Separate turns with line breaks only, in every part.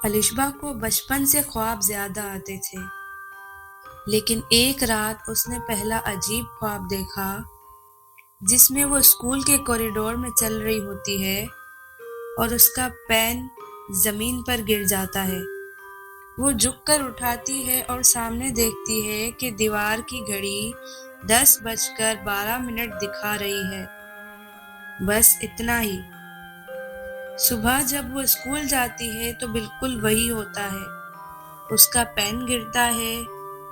الشبا کو بچپن سے خواب زیادہ آتے تھے، لیکن ایک رات اس نے پہلا عجیب خواب دیکھا جس میں وہ اسکول کے کوریڈور میں چل رہی ہوتی ہے اور اس کا پین زمین پر گر جاتا ہے۔ وہ جھک کر اٹھاتی ہے اور سامنے دیکھتی ہے کہ دیوار کی گھڑی 10:12 دکھا رہی ہے۔ بس اتنا ہی۔ صبح جب وہ اسکول جاتی ہے تو بالکل وہی ہوتا ہے۔ اس کا پین گرتا ہے،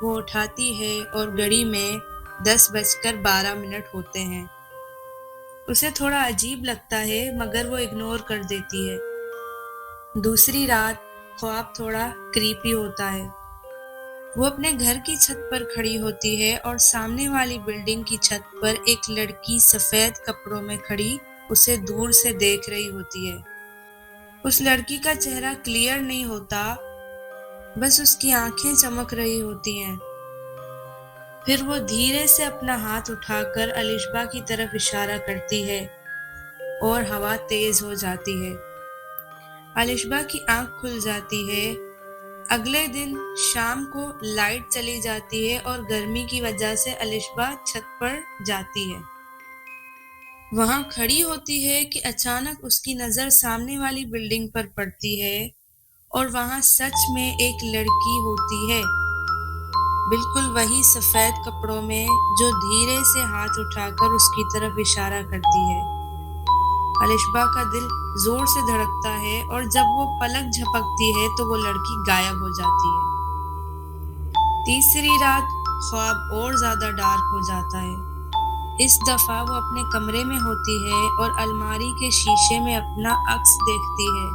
وہ اٹھاتی ہے اور گھڑی میں 10:12 ہوتے ہیں۔ اسے تھوڑا عجیب لگتا ہے مگر وہ اگنور کر دیتی ہے۔ دوسری رات خواب تھوڑا کریپی ہوتا ہے۔ وہ اپنے گھر کی چھت پر کھڑی ہوتی ہے اور سامنے والی بلڈنگ کی چھت پر ایک لڑکی سفید کپڑوں میں کھڑی اسے دور سے دیکھ رہی ہوتی ہے۔ اس لڑکی کا چہرہ کلیئر نہیں ہوتا، بس اس کی آنکھیں چمک رہی ہوتی ہیں۔ پھر وہ دھیرے سے اپنا ہاتھ اٹھا کر الشبا کی طرف اشارہ کرتی ہے اور ہوا تیز ہو جاتی ہے۔ الشبا کی آنکھ کھل جاتی ہے۔ اگلے دن شام کو لائٹ چلی جاتی ہے اور گرمی کی وجہ سے الشبا چھت پر جاتی ہے۔ وہاں کھڑی ہوتی ہے کہ اچانک اس کی نظر سامنے والی بلڈنگ پر پڑتی ہے اور وہاں سچ میں ایک لڑکی ہوتی ہے، بالکل وہی سفید کپڑوں میں جو دھیرے سے ہاتھ اٹھا کر اس کی طرف اشارہ کرتی ہے۔ الشبا کا دل زور سے دھڑکتا ہے اور جب وہ پلک جھپکتی ہے تو وہ لڑکی غائب ہو جاتی ہے۔ تیسری رات خواب اور زیادہ ڈارک ہو جاتا ہے۔ اس دفعہ وہ اپنے کمرے میں ہوتی ہے اور الماری کے شیشے میں اپنا عکس دیکھتی ہے،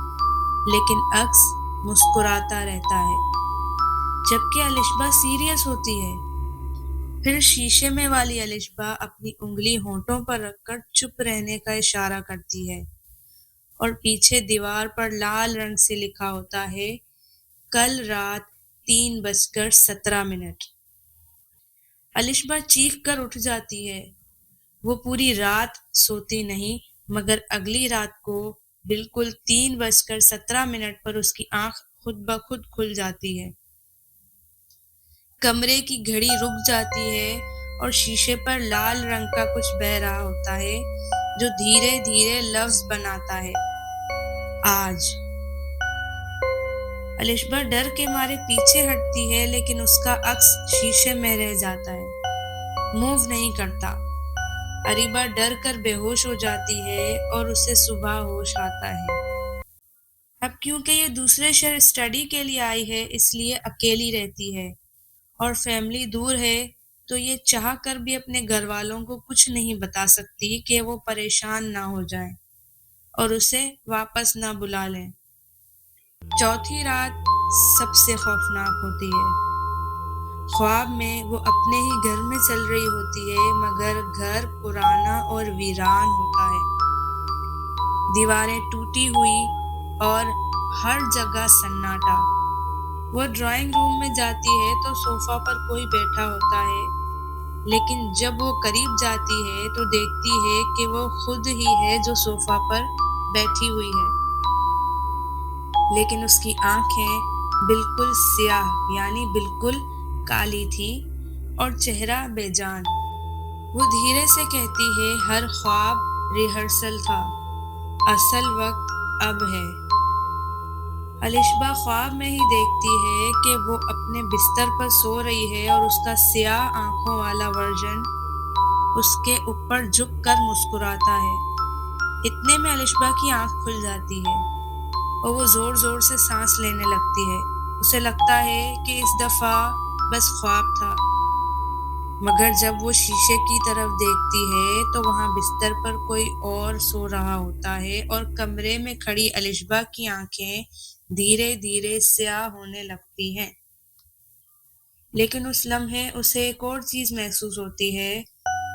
لیکن عکس مسکراتا رہتا ہے جبکہ الشبا سیریس ہوتی ہے۔ پھر شیشے میں والی الشبا اپنی انگلی ہونٹوں پر رکھ کر چپ رہنے کا اشارہ کرتی ہے اور پیچھے دیوار پر لال رنگ سے لکھا ہوتا ہے، کل رات 3:17۔ الشبا چیخ کر اٹھ جاتی ہے۔ وہ پوری رات سوتی نہیں مگر اگلی رات کو بالکل 3:17 پر اس کی آنکھ خود بخود کھل جاتی ہے۔ کمرے کی گھڑی رک جاتی ہے اور شیشے پر لال رنگ کا کچھ بہہ رہا ہوتا ہے جو دھیرے دھیرے لفظ بناتا ہے، آج۔ الشبا ڈر کے مارے پیچھے ہٹتی ہے لیکن اس کا عکس شیشے میں رہ جاتا ہے، موو نہیں کرتا۔ اریبہ ڈر کر بے ہوش ہو جاتی ہے اور اسے صبح ہوش آتا ہے۔ اب کیونکہ یہ دوسرے شہر اسٹڈی کے لیے آئی ہے اس لیے اکیلی رہتی ہے اور فیملی دور ہے تو یہ چاہ کر بھی اپنے گھر والوں کو کچھ نہیں بتا سکتی کہ وہ پریشان نہ ہو جائیں اور اسے واپس نہ بلا لیں۔ چوتھی رات سب سے خوفناک ہوتی ہے۔ خواب میں وہ اپنے ہی گھر میں چل رہی ہوتی ہے مگر گھر پرانا اور ویران ہوتا ہے، دیواریں ٹوٹی ہوئی اور ہر جگہ سناٹا۔ وہ ڈرائنگ روم میں جاتی ہے تو صوفہ پر کوئی بیٹھا ہوتا ہے، لیکن جب وہ قریب جاتی ہے تو دیکھتی ہے کہ وہ خود ہی ہے جو صوفہ پر بیٹھی ہوئی ہے، لیکن اس کی آنکھیں بالکل سیاہ یعنی بالکل کالی تھی اور چہرہ بے جان۔ وہ دھیرے سے کہتی ہے، ہر خواب ریہرسل تھا، اصل وقت اب ہے۔ الشبا خواب میں ہی دیکھتی ہے کہ وہ اپنے بستر پر سو رہی ہے اور اس کا سیاہ آنکھوں والا ورژن اس کے اوپر جھک کر مسکراتا ہے۔ اتنے میں الشبا کی آنکھ کھل جاتی ہے اور وہ زور زور سے سانس لینے لگتی ہے۔ اسے لگتا ہے کہ اس دفعہ بس خواب تھا، مگر جب وہ شیشے کی طرف دیکھتی ہے تو وہاں بستر پر کوئی اور سو رہا ہوتا ہے اور کمرے میں کھڑی الشبا کی آنکھیں دھیرے دھیرے سیاہ ہونے لگتی ہیں۔ لیکن اس لمحے اسے ایک اور چیز محسوس ہوتی ہے،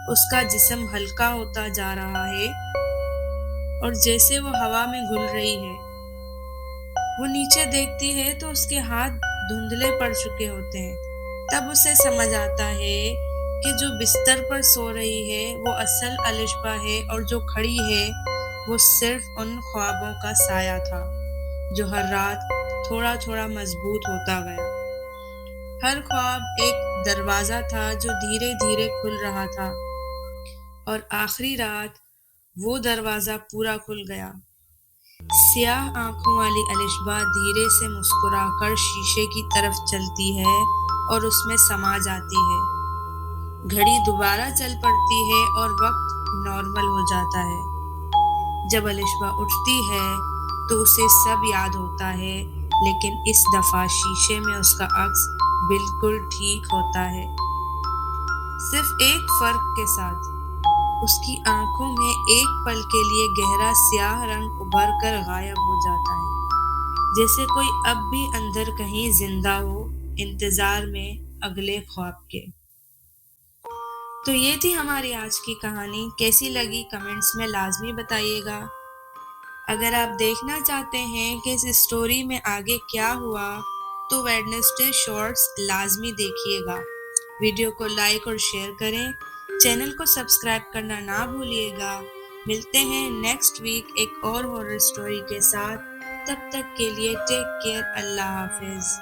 اس کا جسم ہلکا ہوتا جا رہا ہے اور جیسے وہ ہوا میں گھل رہی ہے۔ وہ نیچے دیکھتی ہے تو اس کے ہاتھ دھندلے پڑ چکے ہوتے ہیں۔ تب اسے سمجھ آتا ہے کہ جو بستر پر سو رہی ہے وہ اصل الشبا ہے اور جو کھڑی ہے وہ صرف ان خوابوں کا سایہ تھا جو ہر رات تھوڑا تھوڑا مضبوط ہوتا گیا۔ ہر خواب ایک دروازہ تھا جو دھیرے دھیرے کھل رہا تھا، اور آخری رات وہ دروازہ پورا کھل گیا۔ سیاہ آنکھوں والی الشبا دھیرے سے مسکرا کر شیشے کی طرف چلتی ہے اور اس میں سما جاتی ہے۔ گھڑی دوبارہ چل پڑتی ہے اور وقت نارمل ہو جاتا ہے۔ جب الشبا اٹھتی ہے تو اسے سب یاد ہوتا ہے، لیکن اس دفعہ شیشے میں اس کا عکس بالکل ٹھیک ہوتا ہے، صرف ایک فرق کے ساتھ۔ اس کی آنکھوں میں ایک پل کے لیے گہرا سیاہ رنگ ابھر کر غائب ہو جاتا ہے، جیسے کوئی اب بھی اندر کہیں زندہ ہو، انتظار میں اگلے خواب کے۔ تو یہ تھی ہماری آج کی کہانی۔ کیسی لگی کمنٹس میں لازمی بتائیے گا۔ اگر آپ دیکھنا چاہتے ہیں کہ اس اسٹوری میں آگے کیا ہوا تو ویڈنسڈے شارٹس لازمی دیکھیے گا۔ ویڈیو کو لائک اور شیئر کریں، چینل کو سبسکرائب کرنا نہ بھولیے گا۔ ملتے ہیں نیکسٹ ویک ایک اور ہارر اسٹوری کے ساتھ۔ تب تک کے لیے ٹیک کیئر، اللہ حافظ۔